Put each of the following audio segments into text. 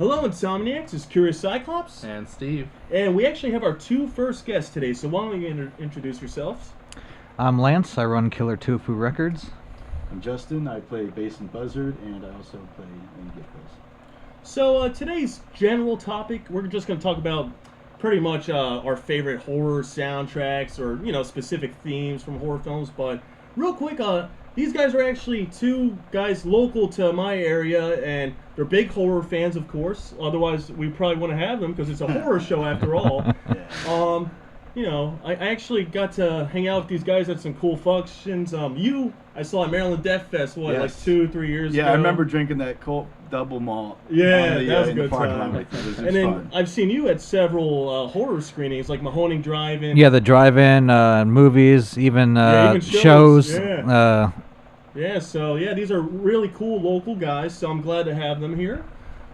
Hello, Insomniacs. It's Kurious Cyclopes. And Steve. And we actually have our two first guests today, so why don't you introduce yourselves? I'm Lance. I run Killer Tofu Records. I'm Justin. I play bass in Buzzherd, and I also play in Giftpilz. So today's general topic, we're just going to talk about pretty much our favorite horror soundtracks or, specific themes from horror films. But real quick, these guys are actually two guys local to my area, and they're big horror fans, of course. Otherwise, we probably wouldn't have them because it's a horror show after all. I actually got to hang out with these guys at some cool functions. I saw at Maryland Death Fest, like 2-3 years ago. Yeah, I remember drinking that Colt double malt. Yeah, that was a good time. It was and then fun. I've seen you at several horror screenings, like Mahoning Drive-In. Yeah, the drive-in, movies, even shows. These are really cool local guys, so I'm glad to have them here.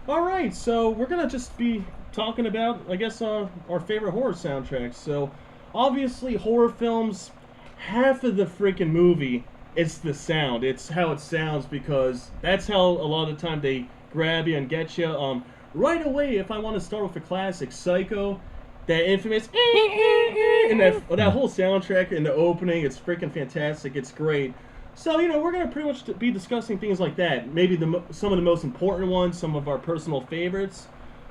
All right, so we're going to just be talking about, I guess, our favorite horror soundtracks. So, obviously, horror films, half of the freaking movie, it's the sound. It's how it sounds, because that's how a lot of the time they grab you and get you. Right away, if I want to start with a classic, Psycho, that infamous, and that whole soundtrack in the opening, it's freaking fantastic. It's great. So, we're going to pretty much be discussing things like that. Maybe some of the most important ones, some of our personal favorites.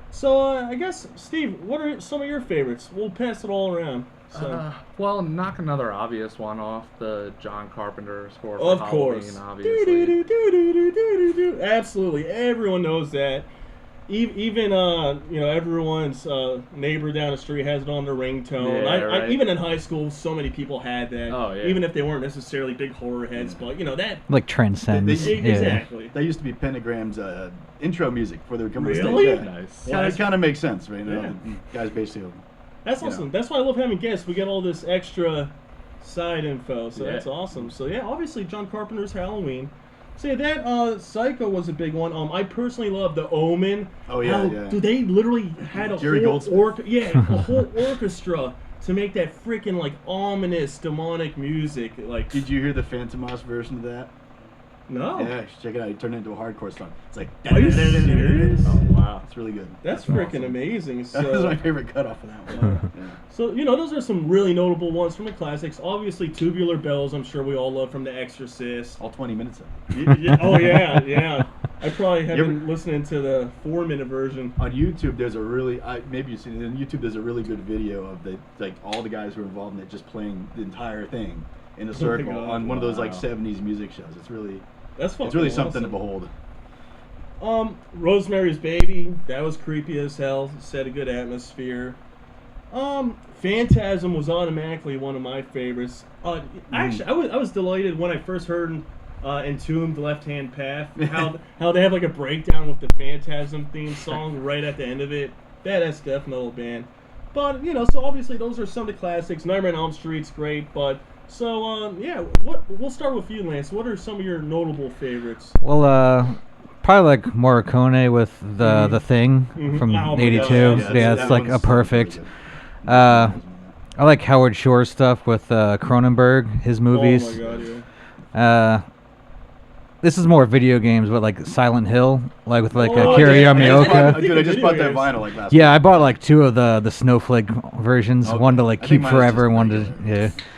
So, I guess, Steve, what are some of your favorites? We'll pass it all around. So. Well, knock another obvious one off, the John Carpenter score for of Halloween, course. Obviously. Absolutely, everyone knows that. Even everyone's neighbor down the street has it on their ringtone. Yeah, even in high school, so many people had that. Oh, yeah. Even if they weren't necessarily big horror heads, but that like transcends. Exactly. That used to be Pentagram's intro music before they would come on Really? stage. Yeah. Nice. Yeah, it kind of makes sense, right? Yeah. The guys basically. That's awesome. That's why I love having guests. We get all this extra side info, so Yeah. that's awesome. So obviously John Carpenter's Halloween. So that Psycho was a big one. I personally love The Omen. Oh yeah. Dude, they literally had a whole orchestra to make that freaking ominous demonic music. Did you hear the Phantomos version of that? No. Yeah, check it out. You turn it into a hardcore song. It's like. Are you serious? Oh wow, it's really good. That's freaking amazing. So, That was my favorite cutoff of that one. Yeah. So those are some really notable ones from the classics. Obviously, Tubular Bells. I'm sure we all love from The Exorcist. All 20 minutes of it. Oh yeah. I probably have been listening to the 4-minute version. On YouTube, there's a really maybe you've seen it. On YouTube, there's a really good video of all the guys who are involved in it just playing the entire thing in a circle on one of those 70s music shows. It's really something to behold. Rosemary's Baby, that was creepy as hell. Set a good atmosphere. Phantasm was automatically one of my favorites. Actually, I was delighted when I first heard Entombed, Left Hand Path. How they have a breakdown with the Phantasm theme song right at the end of it. Badass death metal band. But so obviously those are some of the classics. Nightmare on Elm Street's great, but. So, we'll start with you, Lance. What are some of your notable favorites? Well, probably like Morricone with the Thing from '82. It's like a perfect. I like Howard Shore's stuff with Cronenberg, his movies. Oh my god, yeah. This is more video games, but like Silent Hill, with Akira Yamaoka. Yamaoka. Dude, I just bought that vinyl last Yeah, I bought 2 of the Snowflake versions. Okay. One to keep forever, one to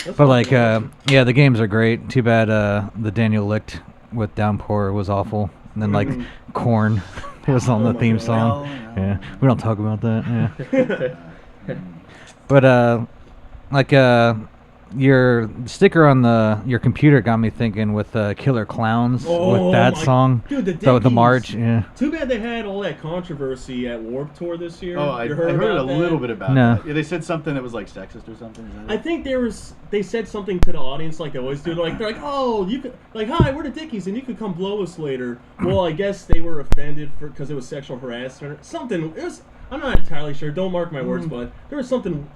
the games are great. Too bad the Daniel Licht with Downpour was awful. And then Korn was on the theme song. Yeah, we don't talk about that. Yeah. But your sticker on your computer got me thinking with Killer Clowns with that song. Dude, the march. Yeah. Too bad they had all that controversy at Warped Tour this year. Oh, I heard a little bit about that. Yeah, they said something that was sexist or something. I think they said something to the audience like they always do. They're like, oh, you could hi, we're the Dickies, and you could come blow us later. Well, I guess they were offended because it was sexual harassment or something. It was. I'm not entirely sure. Don't mark my words, but there was something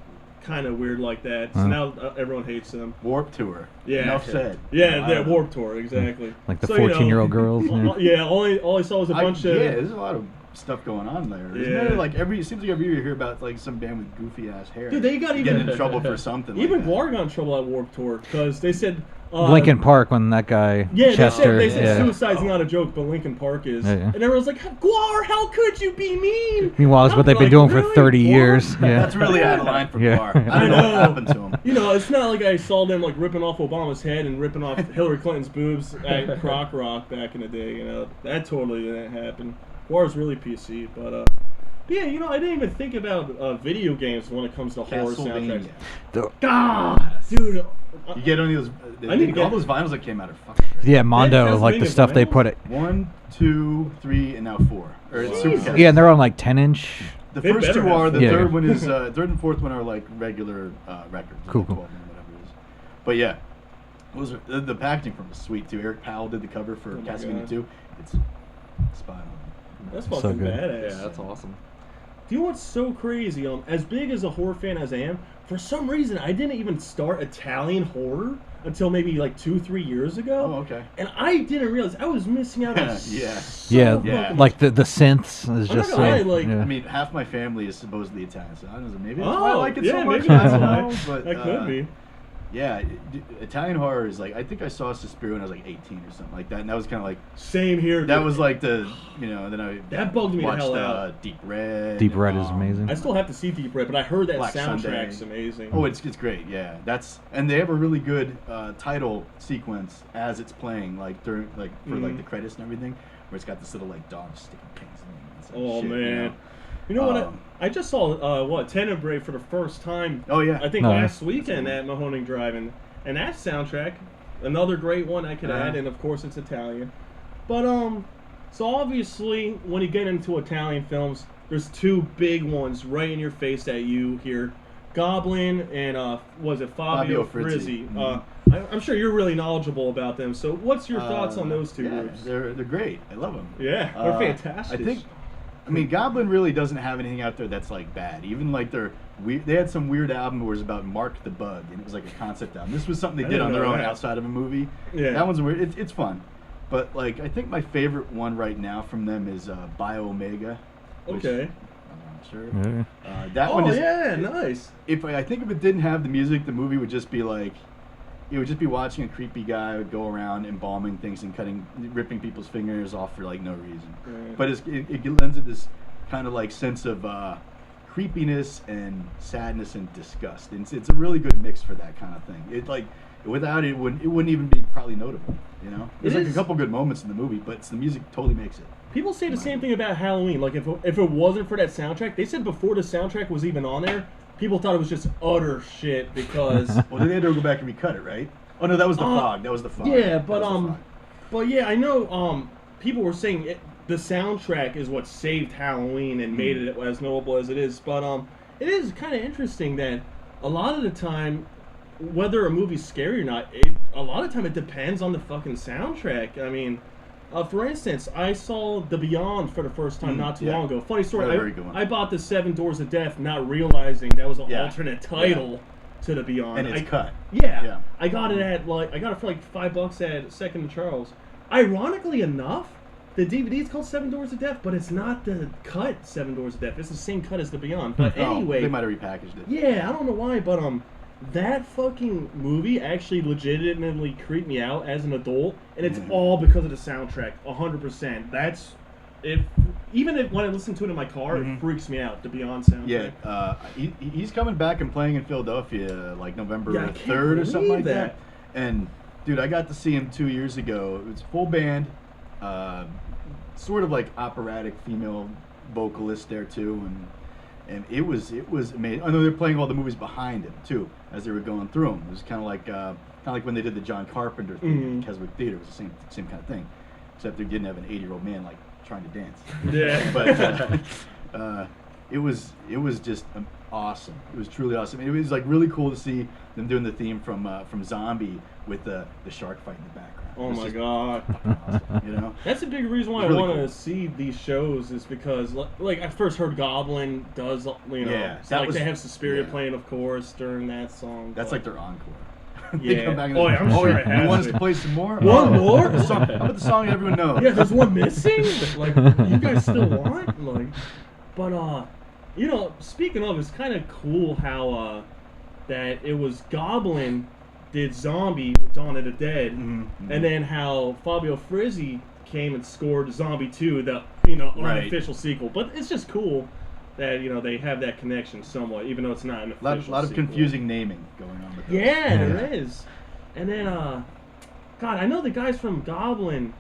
kind of weird like that. So now everyone hates them. Warped Tour. Yeah. Enough said. Yeah, that Warped Tour, exactly. Like the 14-year-old girls. Yeah, all I saw was a bunch of. Yeah, there's a lot of stuff going on there. Isn't there? Like it seems like every year you hear about like some band with goofy ass hair. Dude, they got getting in trouble for something. Even like Guar got in trouble at Warped Tour because they said Linkin Park when that guy Chester. They said suicide's not a joke, but Linkin Park is. And everyone's like, Guar, how could you be mean? Meanwhile, it's what they've been doing for 30 years. Yeah. That's really out of line for Guar. I don't know what happened to him. You know, it's not like I saw them like ripping off Obama's head and ripping off Hillary Clinton's boobs at Croc Rock back in the day. You know, that totally didn't happen. Guar's really PC, but yeah, you know, I didn't even think about video games when it comes to horror soundtracks. God, dude. You get any of those? All those vinyls that came out are fucking crazy. Yeah, Mondo, like the stuff they put it. 1, 2, 3, and now 4. Or it's super. Yeah, and they're on like 10-inch. The first two are. The third one is. Third and fourth one are like regular records. Cool. Like 12 and whatever it is. But yeah, those are, the packaging from was sweet too. Eric Powell did the cover for Castlevania 2. It's spot on. That's fucking badass. Yeah, that's awesome. Do you know what's so crazy? As big as a horror fan as I am, for some reason I didn't even start Italian horror until maybe like 2-3 years ago. Oh, okay. And I didn't realize I was missing out on like the synths is just I mean, half my family is supposedly Italian, so I don't know, maybe that's why I like it so much. Maybe that's why. But that could be. Yeah, Italian horror is like, I think I saw Suspiria when I was like 18 or something like that, and that was kind of like same here. That was like the, you know, then I that bugged me watched the hell out. Deep Red. Deep Red is amazing. I still have to see Deep Red, but I heard that Black soundtrack's Sunday. amazing. Oh, it's great. Yeah, and they have a really good title sequence as it's playing, like during like for like the credits and everything, where it's got this little like dog sticking pins in it. Oh shit, man. You know what? I just saw Tenebrae for the first time. Oh yeah. I think last weekend at Mahoning Drive, and that soundtrack, another great one I could add, and of course it's Italian. But so obviously when you get into Italian films, there's two big ones right in your face that you hear: Goblin and was it Fabio Frizzi? I'm sure you're really knowledgeable about them. So what's your thoughts on those two groups? They're great. I love them. Yeah, they're fantastic. I mean, Goblin really doesn't have anything out there that's like bad. Even like they had some weird album where it was about Mark the Bug, and it was like a concept album. This was something they did on their own outside of a movie. Yeah, that one's weird. It's fun, but like I think my favorite one right now from them is Bio Omega. Okay. I'm not sure. That one is. Nice. I think if it didn't have the music, the movie would just be like. It would just be watching a creepy guy go around embalming things and ripping people's fingers off for like no reason. Right. But it lends it this kind of like sense of creepiness and sadness and disgust. And it's a really good mix for that kind of thing. It like without it wouldn't even be probably notable. You know, there's like a couple good moments in the movie, but the music totally makes it. People say the same thing about Halloween. Like if it wasn't for that soundtrack, they said before the soundtrack was even on there. People thought it was just utter shit because. Well, then they had to go back and recut it, right? Oh no, that was the fog. That was the fog. Yeah, but yeah, I know. People were saying the soundtrack is what saved Halloween and made it as notable as it is. But it is kind of interesting that a lot of the time, whether a movie's scary or not, a lot of time it depends on the fucking soundtrack. I mean. For instance, I saw The Beyond for the first time not too long ago. Funny story, I bought the 7 Doors of Death not realizing that was an alternate title to The Beyond. And it's cut. Yeah. I got it for like $5 at Second and Charles. Ironically enough, the DVD is called 7 Doors of Death, but it's not the cut 7 Doors of Death. It's the same cut as The Beyond. But anyway. They might have repackaged it. Yeah, I don't know why, but that fucking movie actually legitimately creeped me out as an adult, and it's all because of the soundtrack, 100%. That's even when I listen to it in my car, it freaks me out. The Beyond soundtrack. Yeah, he's coming back and playing in Philadelphia like November 3rd or something like that. And dude, I got to see him 2 years ago. It was full band, sort of like operatic female vocalist there too, and it was amazing. I know they're playing all the movies behind him too as they were going through them. It was kind of like when they did the John Carpenter thing at Keswick Theater. It was the same kind of thing, except they didn't have an 80-year-old man like trying to dance. Yeah, but it was just awesome. It was truly awesome. It was like really cool to see them doing the theme from Zombie with the shark fight in the background. Oh my god! Awesome, you know, that's a big reason why I want to see these shows is because like I first heard Goblin does they have Suspiria playing of course during that song. That's like their encore. They come back and Oh, yeah, I'm sure it has. You want us to play some more? One more? How about the song everyone knows? Yeah, there's one missing. Like, you guys still want? Like, but you know, speaking of, it's kind of cool how that it was Goblin did Zombie, Dawn of the Dead, and then how Fabio Frizzi came and scored Zombie 2, the unofficial sequel. But it's just cool that they have that connection somewhat, even though it's not an official sequel. A lot of confusing naming going on with those. Yeah, there is. And then God, I know the guys from Goblin.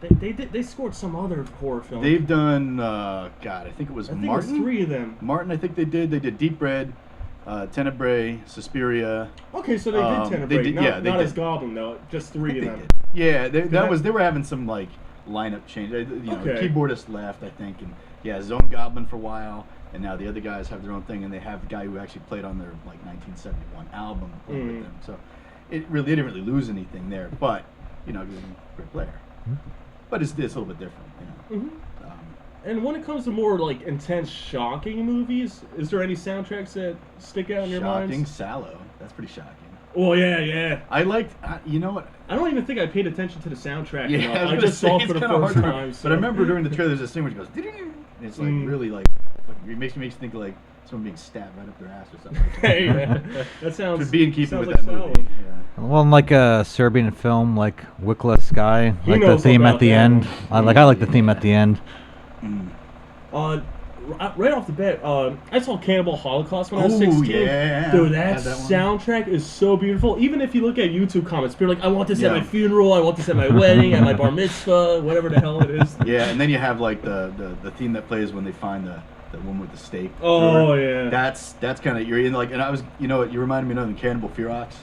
They scored some other horror film. They've done God, I think it was Martin. I think it was 3 of them. Martin, I think they did Deep Red, Tenebrae, Suspiria. Okay, so they did Tenebrae. Not as Goblin though, just 3 of them. Yeah, they were having some like lineup change. The keyboardist left, I think, and his own Goblin for a while, and now the other guys have their own thing, and they have a guy who actually played on their like 1971 album with them. So they didn't really lose anything there, but he's a great player. But it's a little bit different. And when it comes to more like intense, shocking movies, is there any soundtracks that stick out in your minds? Shocking, Sallow. That's pretty shocking. Oh yeah. I liked. You know what? I don't even think I paid attention to the soundtrack. Yeah, I just saw it for the first time. But I remember during the trailer, there's this thing where it goes, and it's like really like it makes me think like someone being stabbed right up their ass or something. Hey, that sounds. Should be in keeping with like that movie. Yeah. Well, like a Serbian film, like Wickless Sky, like the theme at the end. I like the theme at the end. Right off the bat, I saw Cannibal Holocaust when I was 16. Yeah. Dude, that soundtrack is so beautiful. Even if you look at YouTube comments, people are like, I want this at my funeral, I want this at my wedding, at my bar mitzvah, whatever the hell it is. Yeah, and then you have like the theme that plays when they find the one with the steak. Oh, yeah. That's kind of, you're in like, and I was, you reminded me of the Cannibal Ferox.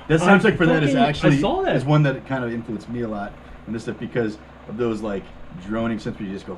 That soundtrack for that is actually, is one that kind of influenced me a lot in this stuff because of those like droning synths where you just go,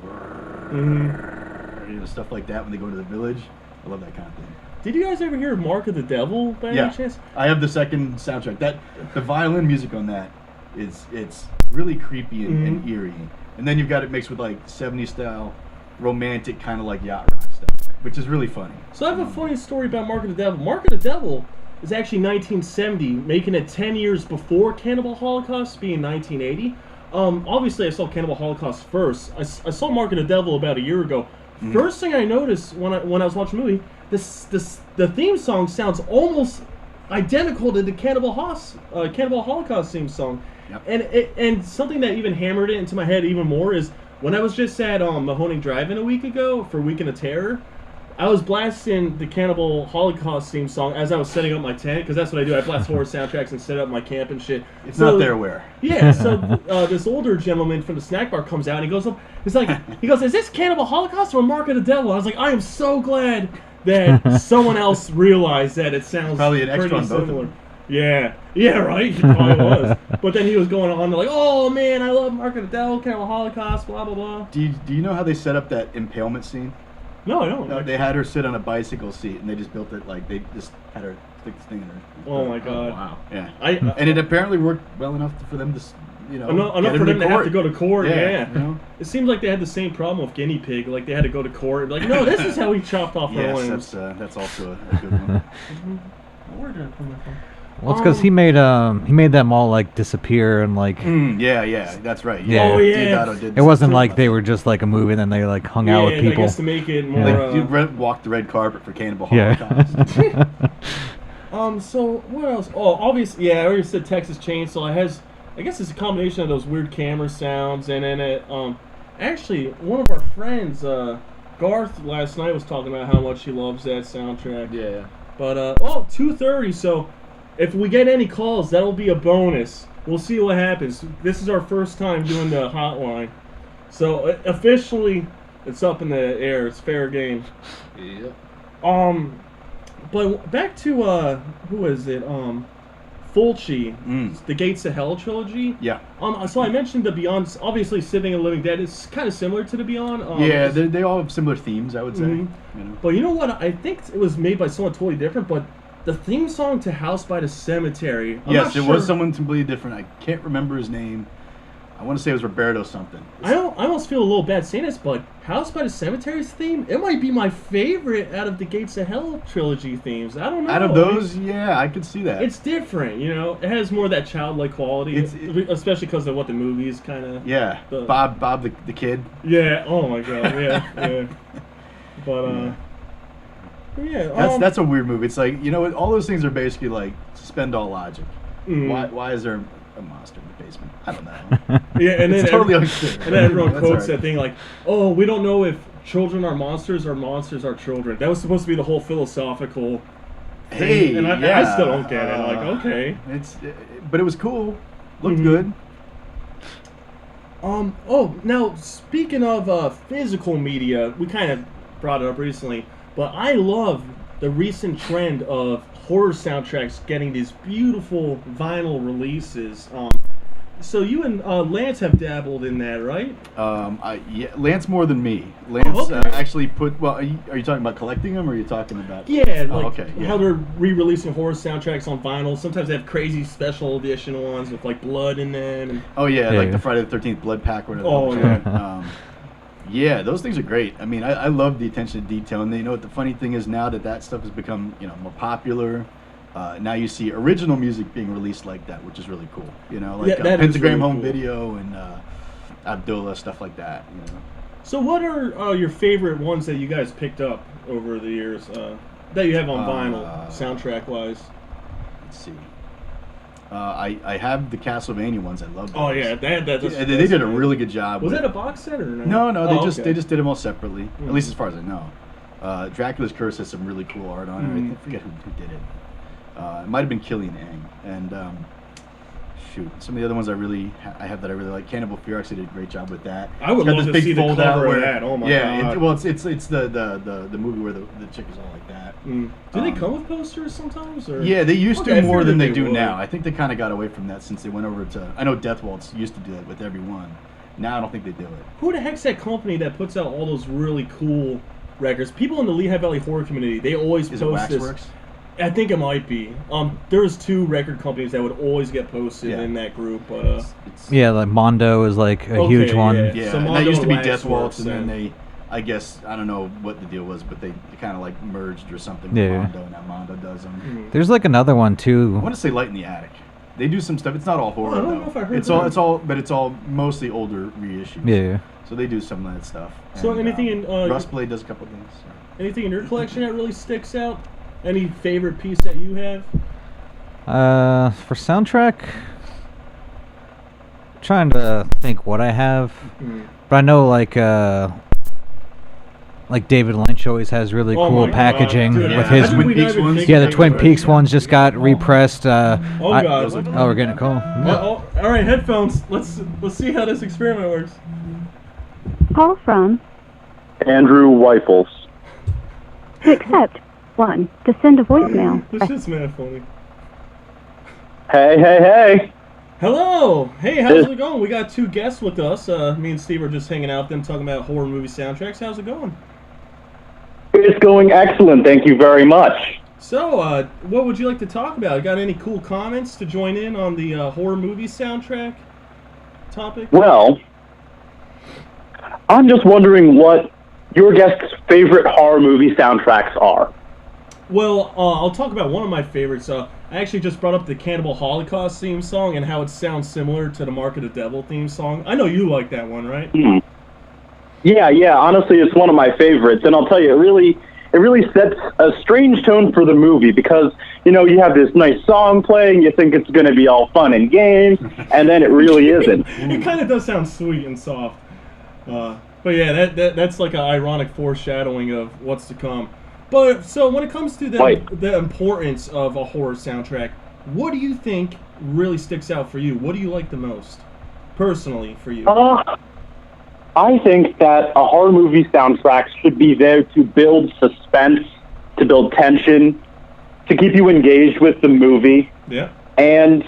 stuff like that when they go to the village. I love that kind of thing. Did you guys ever hear Mark of the Devil by any chance? I have the second soundtrack. The violin music on that it's really creepy and eerie. And then you've got it mixed with like 70s style romantic kind of like yacht rock stuff, which is really funny. So I have a funny story about Mark of the Devil. Mark of the Devil is actually 1970, making it 10 years before Cannibal Holocaust, being 1980. Obviously I saw Cannibal Holocaust first. I saw Mark of the Devil about a year ago. First thing I noticed when I was watching the movie, the theme song sounds almost identical to the Cannibal Holocaust theme song. Yep. And something that even hammered it into my head even more is when I was just at Mahoning Drive-In a week ago for Weekend of Terror, I was blasting the Cannibal Holocaust theme song as I was setting up my tent, because that's what I do. I blast horror soundtracks and set up my camp and shit. It's not there where. Yeah, so this older gentleman from the snack bar comes out and he goes up. He's like, is this Cannibal Holocaust or Mark of the Devil? I was like, I am so glad that someone else realized that it sounds probably an extra on both similar. of them. Yeah, right. He probably was. But then he was going on to like, oh man, I love Mark of the Devil, Cannibal Holocaust, blah blah blah. Do you know how they set up that impalement scene? No, I don't. No, they had her sit on a bicycle seat, and they just built it like they just had her stick this thing in her. Oh my god! Oh, wow. Yeah, and it apparently worked well enough for them to, enough for them to have to go to court. Yeah. You know? It seems like they had the same problem with Guinea Pig. Like they had to go to court. Like, no, this is how we chopped off her limbs. That's also a good one. Where did I put my phone? Well, it's because he made them all like disappear and like. Yeah, that's right. Yeah. Oh yeah. It wasn't like they were just like a movie and then they like hung out with people. I guess to make it more. Like you walked the red carpet for Cannibal Holocaust. So what else? Oh, obviously, I already said Texas Chainsaw. It has, I guess it's a combination of those weird camera sounds, and then it. Actually, one of our friends, Garth, last night was talking about how much he loves that soundtrack. Yeah. But 2:30. So. If we get any calls, that'll be a bonus. We'll see what happens. This is our first time doing the hotline. So, officially, it's up in the air. It's fair game. Yep. But back to, who is it? Fulci, the Gates to Hell trilogy. Yeah. So I mentioned the Beyond, obviously Sitting and Living Dead is kind of similar to the Beyond. Yeah, they all have similar themes, I would say. You know? But you know what? I think it was made by someone totally different, but the theme song to House by the Cemetery. Yes, it was someone completely different. I can't remember his name. I I want to say it was Roberto something. I almost feel a little bad saying this, but House by the Cemetery's theme, it might be my favorite out of the Gates of Hell trilogy themes. I don't know. Out of those, yeah, I could see that. It's different, you know. It has more of that childlike quality, especially because of what the movies kind of. Yeah, Bob the kid. Yeah. Oh my God. Yeah. But yeah. That's a weird movie. It's like, you know, all those things are basically like suspend all logic. Why is there a monster in the basement? I don't know. Yeah, and then it's totally unclear. And then everyone quotes that thing like, "Oh, we don't know if children are monsters or monsters are children." That was supposed to be the whole philosophical thing. Hey, and I still don't get it. Like, okay, but it was cool. Looked good. Oh, now speaking of physical media, we kind of brought it up recently, but I love the recent trend of horror soundtracks getting these beautiful vinyl releases. So you and Lance have dabbled in that, right? Yeah, Lance more than me. Lance actually put. Well, are you talking about collecting them, or are you talking about? Yeah, like how they're re-releasing horror soundtracks on vinyl. Sometimes they have crazy special edition ones with like blood in them. And, like the Friday the 13th blood pack. Or whatever. Oh yeah. Yeah, those things are great. I mean, I love the attention to detail, and you know what the funny thing is now that stuff has become more popular. Now you see original music being released like that, which is really cool. You know, like Pentagram Home Video and Abdullah, stuff like that. You know. So, what are your favorite ones that you guys picked up over the years that you have on vinyl, soundtrack wise? Let's see. I have the Castlevania ones. I love those. Oh yeah, they did a really good job. Was that a box set or no? No, they just did them all separately. At least as far as I know. Dracula's Curse has some really cool art on it. I forget who did it. It might have been Killian Ang, and some of the other ones I have that I really like. Cannibal Fear actually did a great job with that. I would love to see the cover of that. Oh my God! It's the movie where the chick is all like that. Do they come with posters sometimes? Or? Yeah, they used to more than they do now. I think they kind of got away from that since they went over to. I know Death Waltz used to do that with every one. Now I don't think they do it. Who the heck's that company that puts out all those really cool records? People in the Lehigh Valley horror community, they always post Waxworks? I think it might be. There's two record companies that would always get posted in that group, but like Mondo is like a huge one. Yeah, so that used to be Death Waltz, and then I guess I don't know what the deal was, but they kind of like merged or something with Mondo, and now Mondo does them. There's like another one too. I want to say Light in the Attic. They do some stuff. It's not all horror. I don't know if I heard it's all mostly older reissues. Yeah. So they do some of that stuff. So and, anything in Rustblade does a couple things. Anything in your collection that really sticks out? Any favorite piece that you have? For soundtrack, I'm trying to think what I have, but I know like David Lynch always has really cool packaging with his. Twin Peaks ones. Yeah, the Twin Peaks ones just got repressed. God! We're getting a call. All right, headphones. Let's see how this experiment works. Call from Andrew Weifels. To accept 1. To send a voicemail. This shit's mad funny. Hey. Hello. Hey, how's it going? We got two guests with us. Me and Steve are just hanging out with them talking about horror movie soundtracks. How's it going? It's going excellent. Thank you very much. So, what would you like to talk about? Got any cool comments to join in on the horror movie soundtrack topic? Well, I'm just wondering what your guests' favorite horror movie soundtracks are. Well, I'll talk about one of my favorites. I actually just brought up the Cannibal Holocaust theme song and how it sounds similar to the Mark of the Devil theme song. I know you like that one, right? Yeah. Honestly, it's one of my favorites, and I'll tell you, it really sets a strange tone for the movie because you have this nice song playing, you think it's going to be all fun and games, and then it really isn't. It kind of does sound sweet and soft, but yeah, that's like an ironic foreshadowing of what's to come. But so when it comes to the importance of a horror soundtrack, what do you think really sticks out for you? What do you like the most, personally, for you? I think that a horror movie soundtrack should be there to build suspense, to build tension, to keep you engaged with the movie, and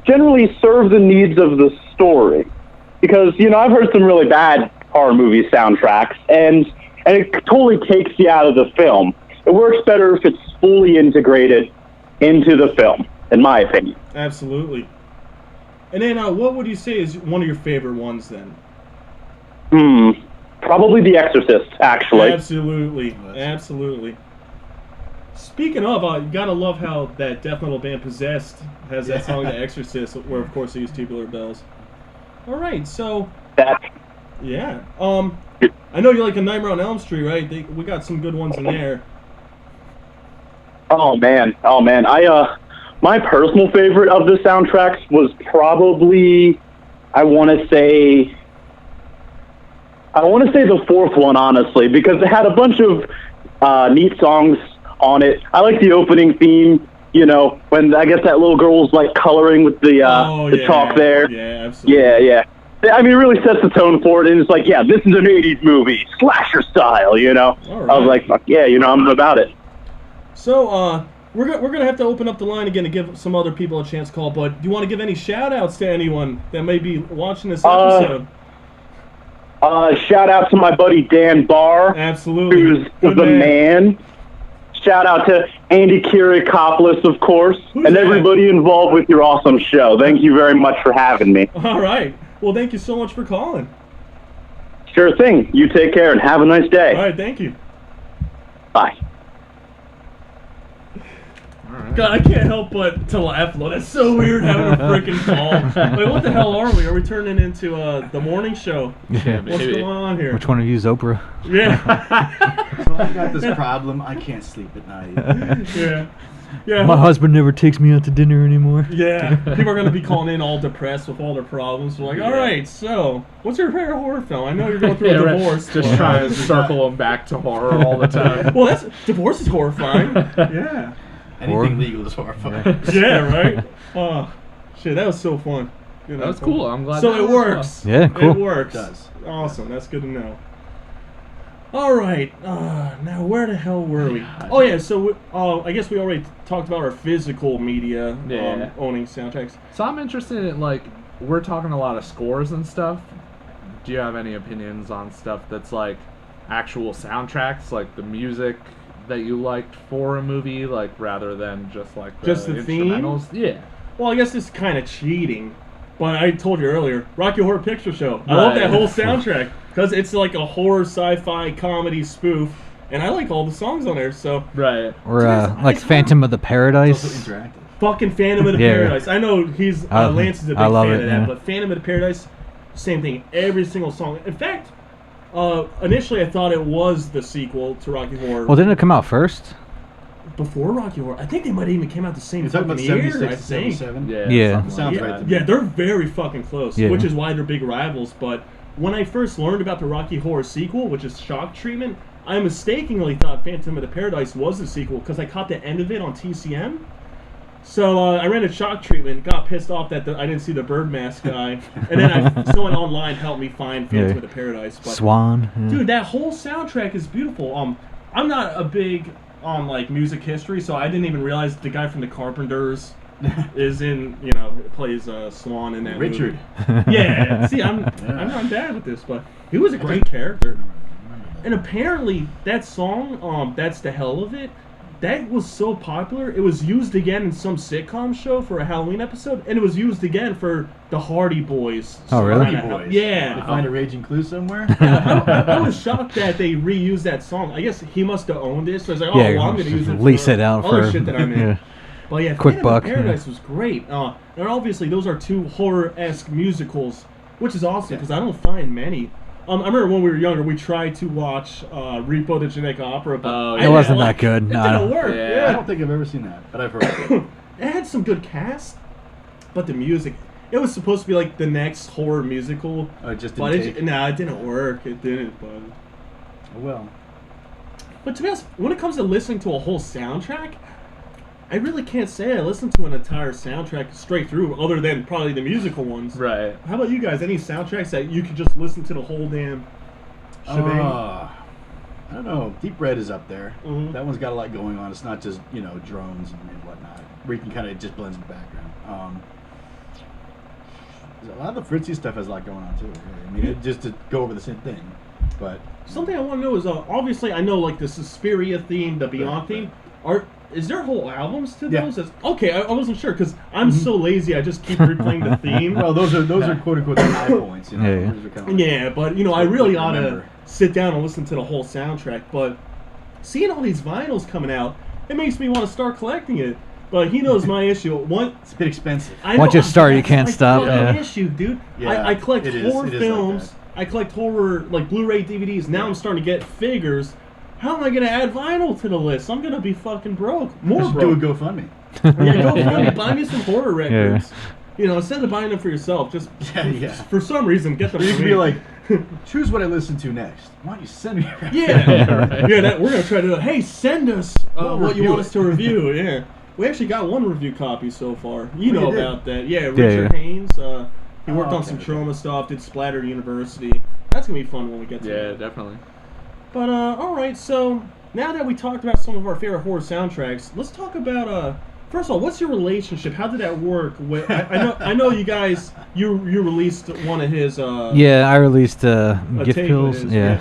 generally serve the needs of the story. Because, I've heard some really bad horror movie soundtracks, and it totally takes you out of the film. It works better if it's fully integrated into the film, in my opinion. Absolutely. And then what would you say is one of your favorite ones then? Probably The Exorcist, actually. Absolutely. Absolutely. Speaking of, you gotta love how that death metal band Possessed has that song, The Exorcist, where of course they use Tubular Bells. Alright, so... Yeah. I know you like A Nightmare on Elm Street, right? We got some good ones in there. Oh man. My personal favorite of the soundtracks was probably, I want to say the fourth one, honestly, because it had a bunch of neat songs on it. I like the opening theme, you know, when I guess that little girl was like coloring with the chalk there. Yeah, absolutely. Yeah. I mean, it really sets the tone for it, and it's like, yeah, this is an 80s movie, slasher style, you know? Right. I was like, fuck yeah, you know, I'm about it. So, we're going to have to open up the line again to give some other people a chance to call, but do you want to give any shout-outs to anyone that may be watching this episode? Shout out to my buddy Dan Barr. Absolutely. Who's the man. Shout out to Andy Kurious, of course, and everybody involved with your awesome show. Thank you very much for having me. All right. Well, thank you so much for calling. Sure thing. You take care and have a nice day. All right, thank you. Bye. God, I can't help but to laugh, though. That's so weird having a freaking call. Like, what the hell are we? Are we turning into the morning show? Yeah, what's going on here? Which one of you is Oprah? Yeah. So I got this problem. I can't sleep at night. Yeah. My husband never takes me out to dinner anymore. Yeah. People are going to be calling in all depressed with all their problems. We're like, all right, so what's your favorite horror film? I know you're going through a divorce. Just trying to circle them back to horror all the time. Well, divorce is horrifying. Yeah. Anything legal is horrifying. Yeah, right? Oh, shit, that was so fun. That was cool. I'm glad. So it works. Yeah, cool. It works. It does. Awesome. That's good to know. All right. Now, where the hell were we? Oh, yeah. So, I guess we already talked about our physical media owning soundtracks. So I'm interested in, like, we're talking a lot of scores and stuff. Do you have any opinions on stuff that's, like, actual soundtracks, like the music that you liked for a movie, like, rather than just like the instrumentals? Theme? Yeah. Well, I guess it's kind of cheating, but I told you earlier, Rocky Horror Picture Show. I love that whole soundtrack because it's like a horror sci-fi comedy spoof, and I like all the songs on there. So or like Phantom of the Paradise. It's also interactive. Fucking Phantom of the Paradise. I know Lance is a big fan of that, but Phantom of the Paradise, same thing. Every single song. In fact, initially I thought it was the sequel to Rocky Horror. Well, didn't it come out first? Before Rocky Horror. I think they might have even came out the same fucking year, year, I think. 77? Yeah. Sounds right to me. Yeah, they're very fucking close, which is why they're big rivals. But when I first learned about the Rocky Horror sequel, which is Shock Treatment, I mistakenly thought Phantom of the Paradise was the sequel because I caught the end of it on TCM. So I ran a Shock Treatment, got pissed off that I didn't see the bird mask guy, and then someone online helped me find Phantom of the Paradise. But, Swan. Dude, that whole soundtrack is beautiful. I'm not a big on like music history, so I didn't even realize the guy from the Carpenters is in, plays Swan in that Richard. movie. Yeah. See, I'm not bad with this, but he was a great character. And apparently that song, That's the Hell of It, that was so popular, it was used again in some sitcom show for a Halloween episode, and it was used again for the Hardy Boys. Oh, really? Hardy Boys. Yeah. They find a raging clue somewhere? I was shocked that they reused that song. I guess he must have owned it, so I was like, I'm going to use it lease it out other for shit that I'm in. Yeah. But yeah, Quick buck. Paradise was great. And obviously those are two horror-esque musicals, which is awesome because I don't find many. I remember when we were younger, we tried to watch Repo the Jamaica Opera, but it wasn't that good. It didn't work. Yeah. I don't think I've ever seen that, but I've heard of it. It had some good cast, but the music, it was supposed to be like the next horror musical. Oh, it just didn't take? It didn't work. It didn't, but... Oh, well. But to be honest, when it comes to listening to a whole soundtrack, I really can't say I listened to an entire soundtrack straight through, other than probably the musical ones. Right. How about you guys? Any soundtracks that you could just listen to the whole damn shebang? I don't know. Deep Red is up there. Mm-hmm. That one's got a lot going on. It's not just, drones and whatnot. Where you can kind of just blends in the background. A lot of the Fritzy stuff has a lot going on, too. Really. I mean, just to go over the same thing. But something I want to know is, obviously, I know, like, the Suspiria theme, the Beyond theme. Is there whole albums to Yeah. those? Okay, I wasn't sure because I'm so lazy. I just keep replaying the theme. Well, those are quote unquote the high points. You know? Yeah. Those are kinda like, Yeah, but I really ought to remember. sit down and listen to the whole soundtrack. But seeing all these vinyls coming out, it makes me want to start collecting it. But he knows my issue. It's a bit expensive. Once you start, you can't stop. That's my Yeah. issue, dude. Yeah, I collect it is horror like films. that. I collect horror like Blu-ray DVDs. Now I'm starting to get figures. How am I gonna add vinyl to the list? I'm gonna be fucking broke. More You should broke. do a GoFundMe. Yeah, go find me. Buy me some horror records. Instead of buying them for yourself, just Yeah. for some reason get them. You for can me. be like, choose what I listen to next. Why don't you send me? Yeah, we're gonna try to do it. Hey, send us We'll what you review want it. us to review. Yeah, we actually got one review copy so far. You know did? about that? Yeah, Richard Haynes. He worked on some okay. trauma stuff. Did Splatter University. That's gonna be fun when we get to Yeah, it. definitely. But all right, so now that we talked about some of our favorite horror soundtracks, let's talk about first of all, what's your relationship? How did that work? I know you guys. You released one of his. Yeah, I released Giftpilz. tape Yeah.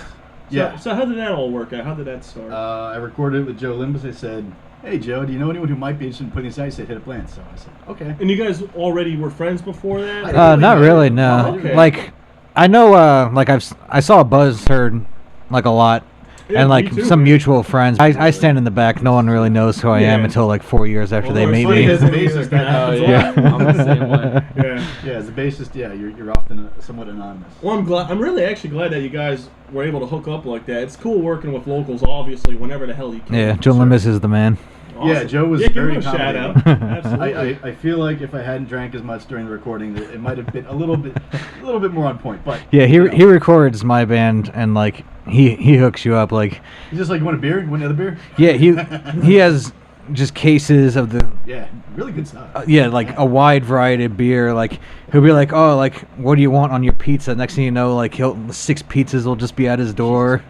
Yeah. So how did that all work out? How did that start? I recorded it with Joe Limbus. I said, "Hey Joe, do you know anyone who might be interested in putting this out?" He said, "Hit a plan." So I said, "Okay." And you guys already were friends before that? Not really. No. Oh, okay. Like, I know. Like I saw Buzzherd like a lot. Yeah, And me like too, some man. mutual friends. I stand in the back. No one really knows who I am Yeah. until like 4 years after they Well, meet it's funny me. as a bassist, that happens a lot. I'm the same way. Yeah. Yeah, as a bassist, yeah, you're often somewhat anonymous. Well, I'm really actually glad that you guys were able to hook up like that. It's cool working with locals, obviously, whenever the hell you can. Yeah, Joe Limbus is the man. Awesome. Yeah, Joe was give very him a shout out. accommodating. Absolutely. I feel like if I hadn't drank as much during the recording, that it might have been a little bit more on point. But Yeah, you know, he records my band and like he hooks you up like he's just like, "You want a beer? You want another beer?" yeah he has just cases of the Yeah, really good stuff. like a wide variety of beer. Like he'll be like, oh, like what do you want on your pizza? Next thing you know, like 6 pizzas will just be at his door.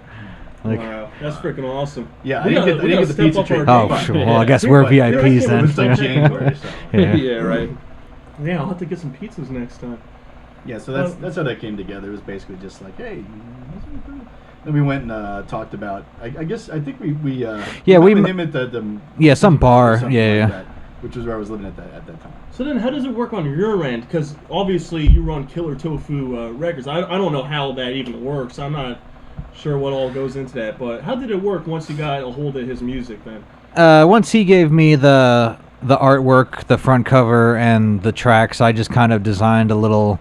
Like Wow, that's freaking awesome. Yeah, We I didn't gotta get the step pizza up our treat. oh game. sure. Well, I guess we're But VIPs it then. was like Yeah. January, so. Yeah. Yeah, right. Yeah, I'll have to get some pizzas next time. Yeah, so that's how that came together. It was basically just like, hey. Then we went and talked about. I think we Yeah, we met m- him at the Yeah, some bar. or something Yeah, like yeah. that, which was where I was living at that time. So then, how does it work on your end? Because obviously you run Killer Tofu Records. I don't know how that even works. I'm not sure what all goes into that. But how did it work once you got a hold of his music then? Once he gave me the artwork, the front cover, and the tracks, I just kind of designed a little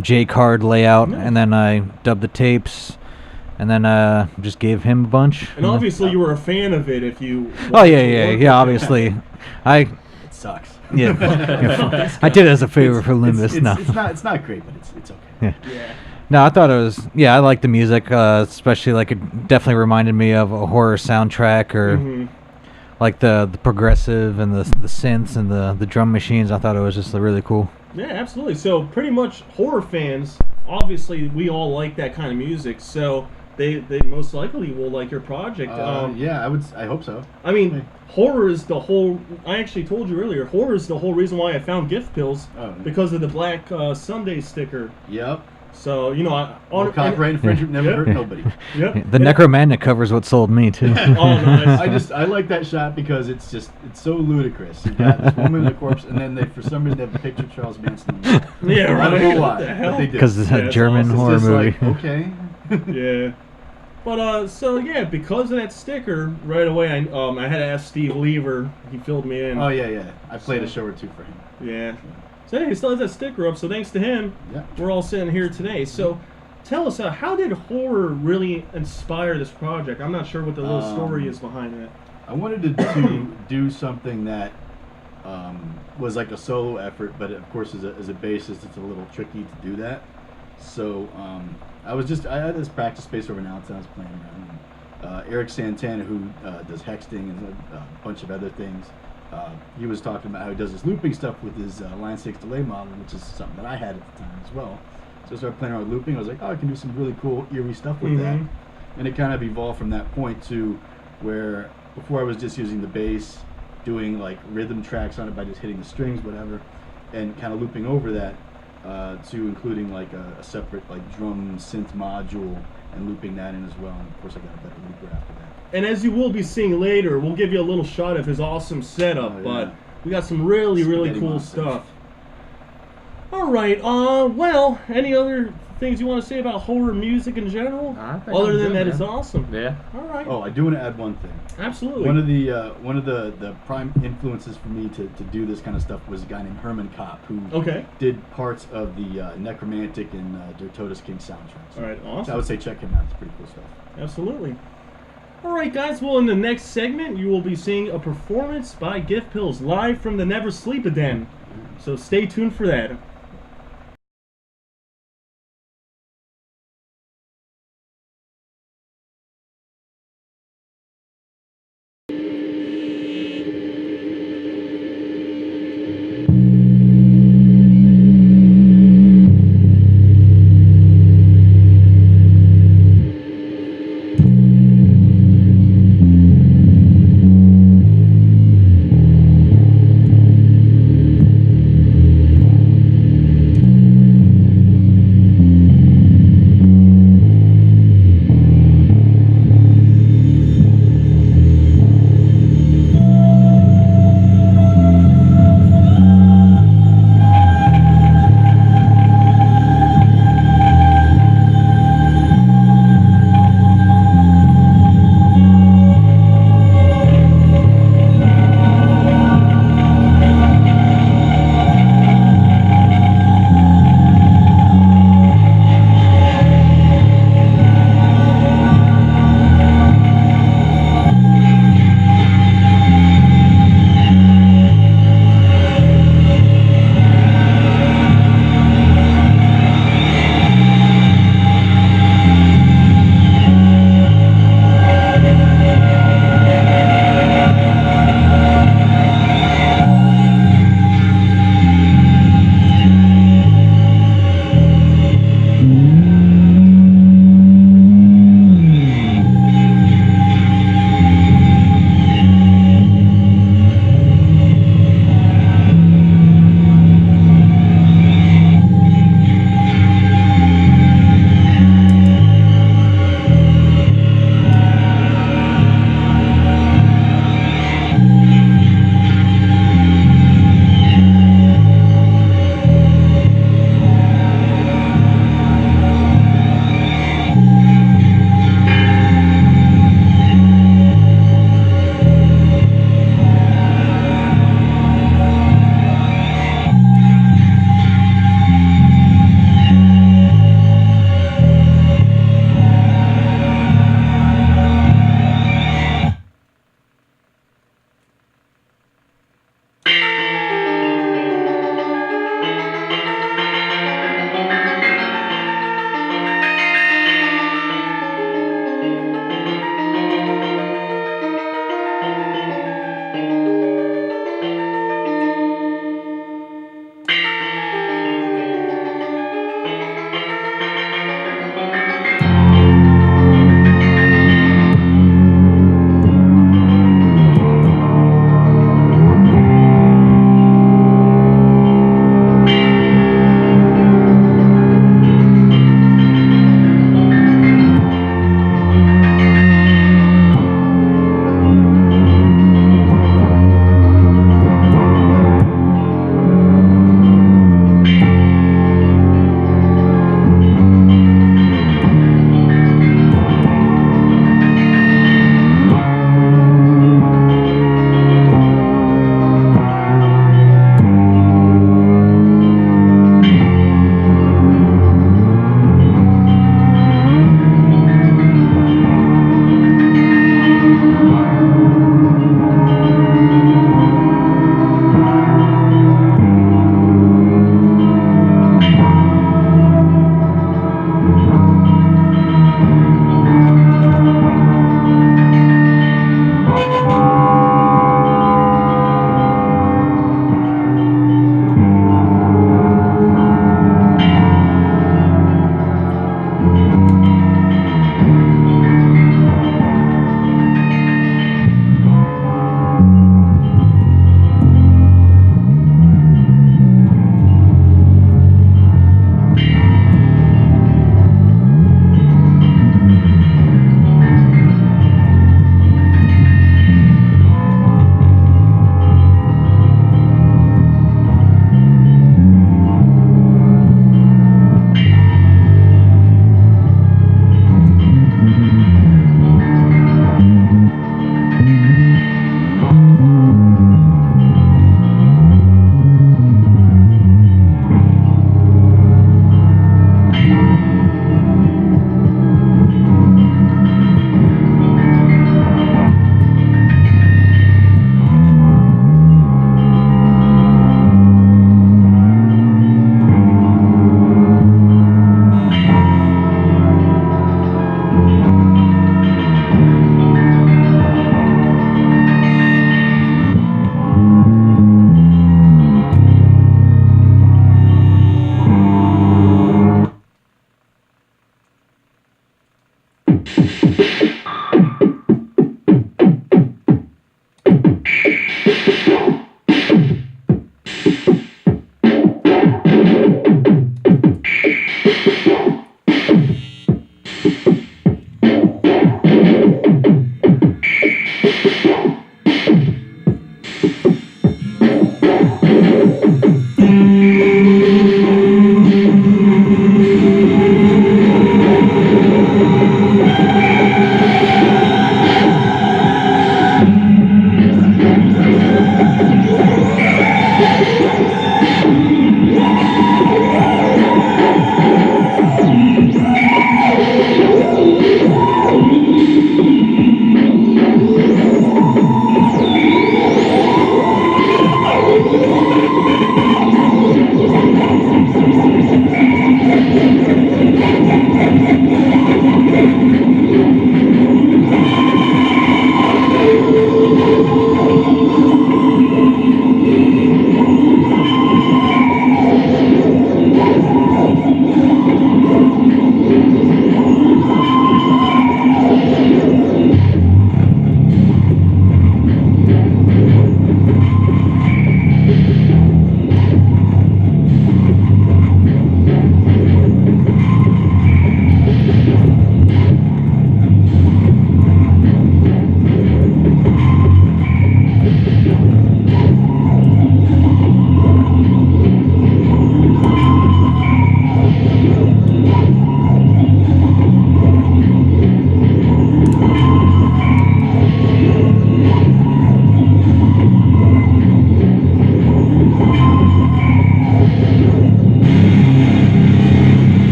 J card layout, Nice. and then I dubbed the tapes, and then just gave him a bunch. And obviously you were a fan of it if you... Oh yeah. Obviously, I It sucks. yeah, I did it as a favor for Limbus. No, It's not great, but it's okay. Yeah. no, I thought it was. Yeah, I like the music, especially like it definitely reminded me of a horror soundtrack or. Mhm. Like the progressive and the synths and the drum machines. I thought it was just really cool. Yeah, absolutely. So pretty much horror fans, obviously we all like that kind of music, so they most likely will like your project. Yeah, I hope so. I mean, horror is the whole... I actually told you earlier, horror is the whole reason why I found Giftpilz, because of the Black Sunday sticker. Yep. So, No copyright infringement never Yep. hurt nobody. Yep. The Necromantic cover is what sold me too. Oh, nice. I like that shot because it's so ludicrous. You got this woman in a corpse, and then for some reason they have a picture of Charles Manson. Yeah, right. I don't know What why, the hell? but they did. Because it's Yeah, a it's German awesome. horror It's just movie. like, okay. Yeah. But so yeah, because of that sticker, right away I had to ask Steve Lever. He filled me in. Oh yeah. I played a show or two for him. Yeah. So yeah, he still has that sticker up. So thanks to him, Yeah. we're all sitting here today. So tell us, how did horror really inspire this project? I'm not sure what the little story is behind that. I wanted to do something that was like a solo effort, but of course as a bassist, it's a little tricky to do that. So I had this practice space over in Allentown. I was playing around. Eric Santana, who does hexting and a bunch of other things, he was talking about how he does this looping stuff with his Line 6 delay model, which is something that I had at the time as well. So I started playing around with looping. I was like, oh, I can do some really cool, eerie stuff with that. And it kind of evolved from that point to where before I was just using the bass, doing like rhythm tracks on it by just hitting the strings, whatever, and kind of looping over that to including like a separate like drum synth module and looping that in as well. And of course I got a better looper after that. And as you will be seeing later, we'll give you a little shot of his awesome setup, but we got some really cool stuff. All right, well, any other things you want to say about horror music in general? Other than that, it's awesome. Yeah. All right. Oh, I do want to add one thing. Absolutely. One of the prime influences for me to do this kind of stuff was a guy named Herman Kopp, who did parts of the Necromantic and Der Todesking soundtracks. All right, awesome. So I would say check him out. It's pretty cool stuff. Absolutely. All right, guys. Well, in the next segment, you will be seeing a performance by Giftpilz live from the Never Sleep Den. So stay tuned for that.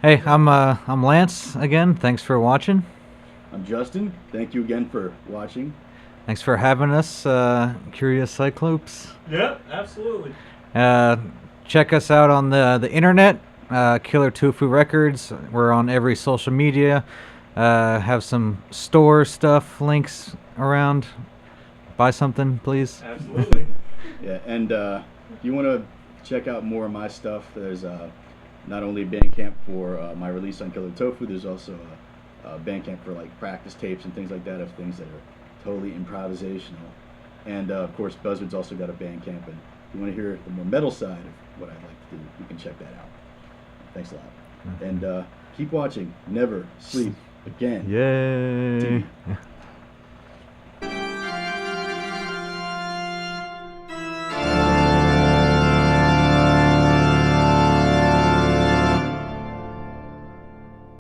Hey, I'm Lance again. Thanks for watching. I'm Justin. Thank you again for watching. Thanks for having us, Kurious Cyclopes. Yep, absolutely. Check us out on the internet, Killer Tofu Records. We're on every social media. Have some store stuff links around. Buy something, please. Absolutely. Yeah, and if you want to check out more of my stuff, there's not only Bandcamp for my release on Killer Tofu, there's also Bandcamp for like practice tapes and things like that of things that are totally improvisational. And of course, Buzzherd's also got a Bandcamp, and if you want to hear the more metal side of what I'd like to do, you can check that out. Thanks a lot. And keep watching. Never sleep again. Yay.